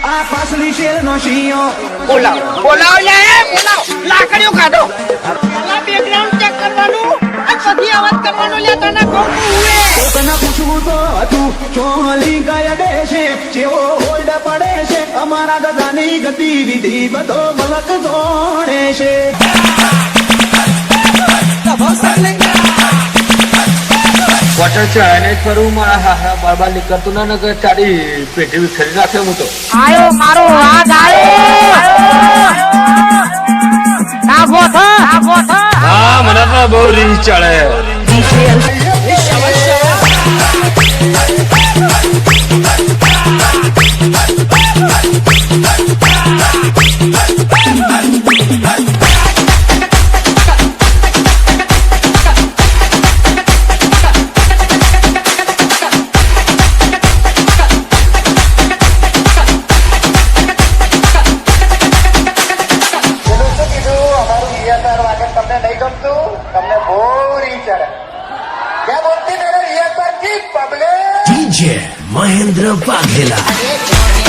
આ પાસલી શેર નો શિયો બોલાવ બોલાવ લે બોલાવ લાકડીઓ કાઢો પેલા બેકગ્રાઉન્ડ ચેક કરવાનું આ પછી અવાજ કરવાનો લે તને કહું હુએ તને પૂછવું તો હતું ચોલી ગયા દેશે જેવો હોલ્ડ પડે છે અમારા ગધાની ગતિવિધિ બધો મલક જોડે છે વોટર ચાને ફરું મારા હારા બારબાર નીકળતું ના કે તારી પેટી વિખરી નાખે હું તો આયો મારો હાથ આયો હા મને તો બહુ રીસ ચડે તમને નહીં ગમતું તમને બોરિંગ ચડે क्या बोलती मेरे रिहर्सल की पब्लिक DJ Mahendra Waghela.